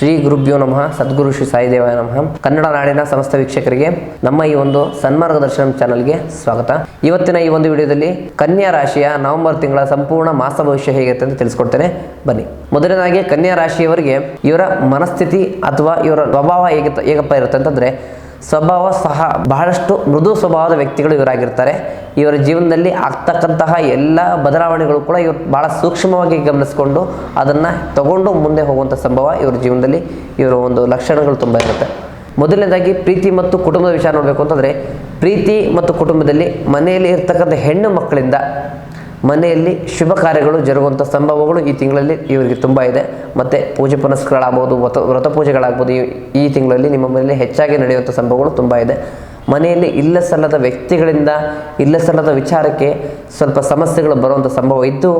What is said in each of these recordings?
ಶ್ರೀ ಗುರುಭ್ಯೋ ನಮಃ. ಸದ್ಗುರು ಶ್ರೀ ಸಾಯಿದೇವಾಯ ನಮಃ. ಕನ್ನಡ ನಾಡಿನ ಸಮಸ್ತ ವೀಕ್ಷಕರಿಗೆ ನಮ್ಮ ಈ ಒಂದು ಸನ್ಮಾರ್ಗದರ್ಶನ ಚಾನಲ್ಗೆ ಸ್ವಾಗತ. ಇವತ್ತಿನ ಈ ಒಂದು ವಿಡಿಯೋದಲ್ಲಿ ಕನ್ಯಾ ರಾಶಿಯ ನವೆಂಬರ್ ತಿಂಗಳ ಸಂಪೂರ್ಣ ಮಾಸ ಭವಿಷ್ಯ ಹೇಗಿರುತ್ತೆ ಅಂತ ತಿಳಿಸ್ಕೊಡ್ತೇನೆ, ಬನ್ನಿ. ಮೊದಲನೇದಾಗಿ ಕನ್ಯಾ ರಾಶಿಯವರಿಗೆ ಇವರ ಮನಸ್ಥಿತಿ ಅಥವಾ ಇವರ ಸ್ವಭಾವ ಹೇಗಪ್ಪ ಇರುತ್ತೆ ಅಂತಂದ್ರೆ, ಸ್ವಭಾವ ಸಹ ಬಹಳಷ್ಟು ಮೃದು ಸ್ವಭಾವದ ವ್ಯಕ್ತಿಗಳು ಇವರಾಗಿರ್ತಾರೆ. ಇವರ ಜೀವನದಲ್ಲಿ ಆಗ್ತಕ್ಕಂತಹ ಎಲ್ಲ ಬದಲಾವಣೆಗಳು ಕೂಡ ಇವರು ಬಹಳ ಸೂಕ್ಷ್ಮವಾಗಿ ಗಮನಿಸಿಕೊಂಡು ಅದನ್ನು ತಗೊಂಡು ಮುಂದೆ ಹೋಗುವಂಥ ಸಂಭವ ಇವರ ಜೀವನದಲ್ಲಿ ಇವರ ಒಂದು ಲಕ್ಷಣಗಳು ತುಂಬ ಇರುತ್ತೆ. ಮೊದಲನೇದಾಗಿ ಪ್ರೀತಿ ಮತ್ತು ಕುಟುಂಬದ ವಿಚಾರ ನೋಡಬೇಕು ಅಂತಂದರೆ, ಪ್ರೀತಿ ಮತ್ತು ಕುಟುಂಬದಲ್ಲಿ ಮನೆಯಲ್ಲಿ ಇರ್ತಕ್ಕಂಥ ಹೆಣ್ಣು ಮಕ್ಕಳಿಂದ ಮನೆಯಲ್ಲಿ ಶುಭ ಕಾರ್ಯಗಳು ಜರುಗುವಂಥ ಸಂಭವಗಳು ಈ ತಿಂಗಳಲ್ಲಿ ಇವರಿಗೆ ತುಂಬ ಇದೆ. ಮತ್ತು ಪೂಜೆ ಪುನಸ್ಕಾರಗಳಾಗ್ಬೋದು, ವ್ರತ ಪೂಜೆಗಳಾಗ್ಬೋದು, ಈ ತಿಂಗಳಲ್ಲಿ ನಿಮ್ಮ ಮನೆಯಲ್ಲಿ ಹೆಚ್ಚಾಗಿ ನಡೆಯುವಂಥ ಸಂಭವಗಳು ತುಂಬ ಇದೆ. ಮನೆಯಲ್ಲಿ ಇಲ್ಲ ಸಲ್ಲದ ವ್ಯಕ್ತಿಗಳಿಂದ ಇಲ್ಲ ಸಲ್ಲದ ವಿಚಾರಕ್ಕೆ ಸ್ವಲ್ಪ ಸಮಸ್ಯೆಗಳು ಬರುವಂಥ ಸಂಭವ ಇದ್ದು,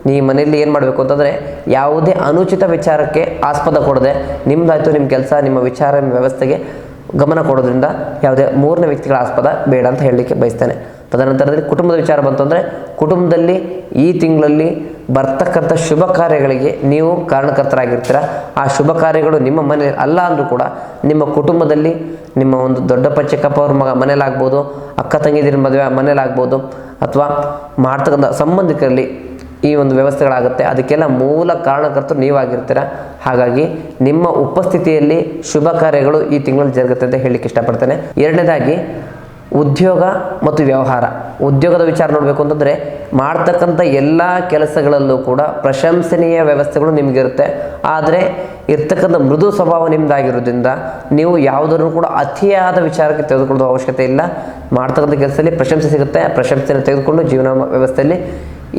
ನೀವು ಮನೆಯಲ್ಲಿ ಏನು ಮಾಡಬೇಕು ಅಂತಂದರೆ, ಯಾವುದೇ ಅನುಚಿತ ವಿಚಾರಕ್ಕೆ ಆಸ್ಪದ ಕೊಡದೆ ನಿಮ್ಮದಾಯಿತು ನಿಮ್ಮ ಕೆಲಸ, ನಿಮ್ಮ ವಿಚಾರ, ನಿಮ್ಮ ವ್ಯವಸ್ಥೆಗೆ ಗಮನ ಕೊಡೋದ್ರಿಂದ ಯಾವುದೇ ಮೂರನೇ ವ್ಯಕ್ತಿಗಳ ಆಸ್ಪದ ಬೇಡ ಅಂತ ಹೇಳಲಿಕ್ಕೆ ಬಯಸ್ತೇನೆ. ತದನಂತರದಲ್ಲಿ ಕುಟುಂಬದ ವಿಚಾರ ಬಂತು ಅಂದರೆ, ಕುಟುಂಬದಲ್ಲಿ ಈ ತಿಂಗಳಲ್ಲಿ ಬರ್ತಕ್ಕಂಥ ಶುಭ ಕಾರ್ಯಗಳಿಗೆ ನೀವು ಕಾರಣಕರ್ತರಾಗಿರ್ತೀರ. ಆ ಶುಭ ಕಾರ್ಯಗಳು ನಿಮ್ಮ ಮನೆಯಲ್ಲಿ ಅಲ್ಲ ಅಂದರೂ ಕೂಡ ನಿಮ್ಮ ಕುಟುಂಬದಲ್ಲಿ ನಿಮ್ಮ ಒಂದು ದೊಡ್ಡಪ್ಪ ಚಿಕ್ಕಪ್ಪ ಅವ್ರ ಮನೇಲಾಗ್ಬೋದು, ಅಕ್ಕ ತಂಗಿದಿರ ಮದುವೆ ಮನೇಲಾಗ್ಬೋದು, ಅಥವಾ ಮಾಡ್ತಕ್ಕಂಥ ಸಂಬಂಧಿಕರಲ್ಲಿ ಈ ಒಂದು ವ್ಯವಸ್ಥೆಗಳಾಗುತ್ತೆ. ಅದಕ್ಕೆಲ್ಲ ಮೂಲ ಕಾರಣಕರ್ತರು ನೀವಾಗಿರ್ತೀರ. ಹಾಗಾಗಿ ನಿಮ್ಮ ಉಪಸ್ಥಿತಿಯಲ್ಲಿ ಶುಭ ಕಾರ್ಯಗಳು ಈ ತಿಂಗಳಲ್ಲಿ ಜರುಗುತ್ತೆ ಅಂತ ಹೇಳಲಿಕ್ಕೆ ಇಷ್ಟಪಡ್ತೇನೆ. ಎರಡನೇದಾಗಿ ಉದ್ಯೋಗ ಮತ್ತು ವ್ಯವಹಾರ. ಉದ್ಯೋಗದ ವಿಚಾರ ನೋಡಬೇಕು ಅಂತಂದರೆ, ಮಾಡ್ತಕ್ಕಂಥ ಎಲ್ಲ ಕೆಲಸಗಳಲ್ಲೂ ಕೂಡ ಪ್ರಶಂಸನೀಯ ವ್ಯವಸ್ಥೆಗಳು ನಿಮಗಿರುತ್ತೆ. ಆದರೆ ಇರ್ತಕ್ಕಂಥ ಮೃದು ಸ್ವಭಾವ ನಿಮ್ಮದಾಗಿರೋದ್ರಿಂದ ನೀವು ಯಾವುದನ್ನು ಕೂಡ ಅತಿಯಾದ ವಿಚಾರಕ್ಕೆ ತೆಗೆದುಕೊಳ್ಳುವ ಅವಶ್ಯಕತೆ ಇಲ್ಲ. ಮಾಡ್ತಕ್ಕಂಥ ಕೆಲಸದಲ್ಲಿ ಪ್ರಶಂಸೆ ಸಿಗುತ್ತೆ. ಪ್ರಶಂಸೆಯನ್ನು ತೆಗೆದುಕೊಂಡು ಜೀವನ ವ್ಯವಸ್ಥೆಯಲ್ಲಿ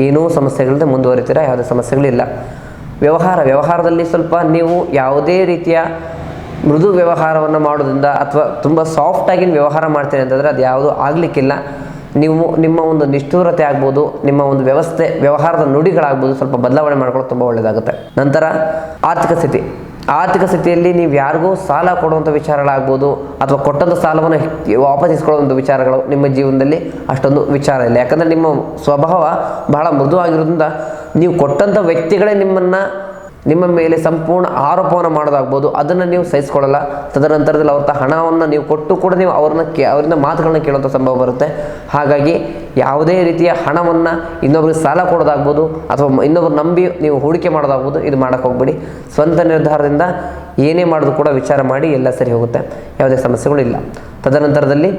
ಏನೂ ಸಮಸ್ಯೆಗಳಿಂದ ಮುಂದುವರಿತೀರ, ಯಾವುದೇ ಸಮಸ್ಯೆಗಳಿಲ್ಲ. ವ್ಯವಹಾರದಲ್ಲಿ ಸ್ವಲ್ಪ ನೀವು ಯಾವುದೇ ರೀತಿಯ ಮೃದು ವ್ಯವಹಾರವನ್ನು ಮಾಡೋದ್ರಿಂದ ಅಥವಾ ತುಂಬ ಸಾಫ್ಟಾಗಿ ವ್ಯವಹಾರ ಮಾಡ್ತೀನಿ ಅಂತಂದರೆ ಅದು ಯಾವುದೂ ಆಗಲಿಕ್ಕಿಲ್ಲ. ನೀವು ನಿಮ್ಮ ಒಂದು ನಿಷ್ಠುರತೆ ಆಗ್ಬೋದು, ನಿಮ್ಮ ಒಂದು ವ್ಯವಹಾರದ ನುಡಿಗಳಾಗ್ಬೋದು, ಸ್ವಲ್ಪ ಬದಲಾವಣೆ ಮಾಡ್ಕೊಳ್ಳೋದು ತುಂಬ ಒಳ್ಳೆಯದಾಗುತ್ತೆ. ನಂತರ ಆರ್ಥಿಕ ಸ್ಥಿತಿಯಲ್ಲಿ ನೀವು ಯಾರಿಗೂ ಸಾಲ ಕೊಡುವಂಥ ವಿಚಾರಗಳಾಗ್ಬೋದು, ಅಥವಾ ಕೊಟ್ಟಂಥ ಸಾಲವನ್ನು ವಾಪಸ್ ಇಸ್ಕೊಳ್ಳುವಂಥ ವಿಚಾರಗಳು ನಿಮ್ಮ ಜೀವನದಲ್ಲಿ ಅಷ್ಟೊಂದು ವಿಚಾರ ಇಲ್ಲ. ಯಾಕಂದರೆ ನಿಮ್ಮ ಸ್ವಭಾವ ಬಹಳ ಮೃದುವಾಗಿರೋದ್ರಿಂದ ನೀವು ಕೊಟ್ಟಂಥ ವ್ಯಕ್ತಿಗಳೇ ನಿಮ್ಮ ಮೇಲೆ ಸಂಪೂರ್ಣ ಆರೋಪವನ್ನು ಮಾಡೋದಾಗ್ಬೋದು, ಅದನ್ನು ನೀವು ಸಹಿಸ್ಕೊಳ್ಳಲ್ಲ. ತದನಂತರದಲ್ಲಿ ಅವ್ರ ಹಣವನ್ನು ನೀವು ಕೊಟ್ಟು ಕೂಡ ನೀವು ಅವರಿಂದ ಮಾತುಗಳನ್ನ ಕೇಳುವಂಥ ಸಂಭವ ಬರುತ್ತೆ. ಹಾಗಾಗಿ ಯಾವುದೇ ರೀತಿಯ ಹಣವನ್ನು ಇನ್ನೊಬ್ರಿಗೆ ಸಾಲ ಕೊಡೋದಾಗ್ಬೋದು, ಅಥವಾ ಇನ್ನೊಬ್ರು ನಂಬಿ ನೀವು ಹೂಡಿಕೆ ಮಾಡೋದಾಗ್ಬೋದು, ಇದು ಮಾಡೋಕ್ಕೆ ಹೋಗ್ಬೇಡಿ. ಸ್ವಂತ ನಿರ್ಧಾರದಿಂದ ಏನೇ ಮಾಡೋದು ಕೂಡ ವಿಚಾರ ಮಾಡಿ, ಎಲ್ಲ ಸರಿ ಹೋಗುತ್ತೆ, ಯಾವುದೇ ಸಮಸ್ಯೆಗಳಿಲ್ಲ. ತದನಂತರದಲ್ಲಿ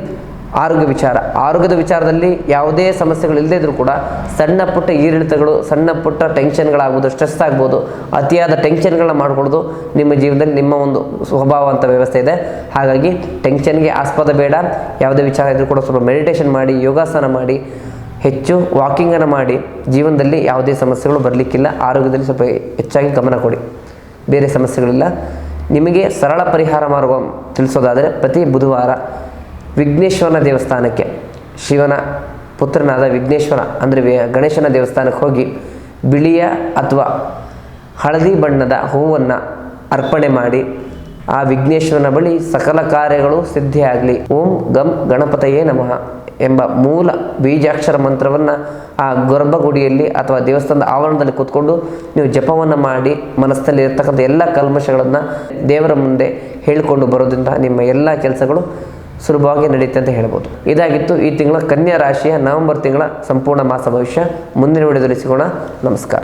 ಆರೋಗ್ಯದ ವಿಚಾರದಲ್ಲಿ ಯಾವುದೇ ಸಮಸ್ಯೆಗಳು ಇಲ್ಲದೇ ಇದ್ರೂ ಕೂಡ ಸಣ್ಣ ಪುಟ್ಟ ಏರಿಳಿತಗಳು, ಸಣ್ಣ ಪುಟ್ಟ ಟೆನ್ಷನ್ಗಳಾಗ್ಬೋದು, ಸ್ಟ್ರೆಸ್ ಆಗ್ಬೋದು, ಅತಿಯಾದ ಟೆನ್ಷನ್ಗಳನ್ನ ಮಾಡ್ಕೊಳ್ಳೋದು ನಿಮ್ಮ ಜೀವನದಲ್ಲಿ ನಿಮ್ಮ ಒಂದು ಸ್ವಭಾವ ಅಂತ ವ್ಯವಸ್ಥೆ ಇದೆ. ಹಾಗಾಗಿ ಟೆನ್ಷನ್ಗೆ ಆಸ್ಪದ ಬೇಡ. ಯಾವುದೇ ವಿಚಾರ ಇದ್ರೂ ಕೂಡ ಸ್ವಲ್ಪ ಮೆಡಿಟೇಷನ್ ಮಾಡಿ, ಯೋಗಾಸನ ಮಾಡಿ, ಹೆಚ್ಚು ವಾಕಿಂಗನ್ನು ಮಾಡಿ, ಜೀವನದಲ್ಲಿ ಯಾವುದೇ ಸಮಸ್ಯೆಗಳು ಬರಲಿಕ್ಕಿಲ್ಲ. ಆರೋಗ್ಯದಲ್ಲಿ ಸ್ವಲ್ಪ ಹೆಚ್ಚಾಗಿ ಗಮನ ಕೊಡಿ, ಬೇರೆ ಸಮಸ್ಯೆಗಳಿಲ್ಲ. ನಿಮಗೆ ಸರಳ ಪರಿಹಾರ ಮಾರ್ಗ ತಿಳಿಸೋದಾದರೆ, ಪ್ರತಿ ಬುಧವಾರ ವಿಘ್ನೇಶ್ವರನ ದೇವಸ್ಥಾನಕ್ಕೆ, ಶಿವನ ಪುತ್ರನಾದ ವಿಘ್ನೇಶ್ವರ ಅಂದರೆ ಗಣೇಶನ ದೇವಸ್ಥಾನಕ್ಕೆ ಹೋಗಿ ಬಿಳಿಯ ಅಥವಾ ಹಳದಿ ಬಣ್ಣದ ಹೂವನ್ನು ಅರ್ಪಣೆ ಮಾಡಿ ಆ ವಿಘ್ನೇಶ್ವರನ ಬಳಿ ಸಕಲ ಕಾರ್ಯಗಳು ಸಿದ್ಧಿಯಾಗಲಿ, ಓಂ ಗಂ ಗಣಪತಯೇ ನಮಃ ಎಂಬ ಮೂಲ ಬೀಜಾಕ್ಷರ ಮಂತ್ರವನ್ನು ಆ ಗರ್ಭಗುಡಿಯಲ್ಲಿ ಅಥವಾ ದೇವಸ್ಥಾನದ ಆವರಣದಲ್ಲಿ ಕೂತ್ಕೊಂಡು ನೀವು ಜಪವನ್ನು ಮಾಡಿ, ಮನಸ್ಸಲ್ಲಿ ಇರ್ತಕ್ಕಂಥ ಎಲ್ಲ ಕಲ್ಮಶಗಳನ್ನು ದೇವರ ಮುಂದೆ ಹೇಳಿಕೊಂಡು ಬರೋದ್ರಿಂದ ನಿಮ್ಮ ಎಲ್ಲ ಕೆಲಸಗಳು ಸುಲಭವಾಗಿ ನಡೆಯುತ್ತೆ ಅಂತ ಹೇಳ್ಬೋದು. ಇದಾಗಿತ್ತು ಈ ತಿಂಗಳ ಕನ್ಯಾ ರಾಶಿಯ ನವೆಂಬರ್ ತಿಂಗಳ ಸಂಪೂರ್ಣ ಮಾಸ ಭವಿಷ್ಯ. ಮುಂದಿನ ವಿಡಿಯೋದಲ್ಲಿ ಸಿಗೋಣ. ನಮಸ್ಕಾರ.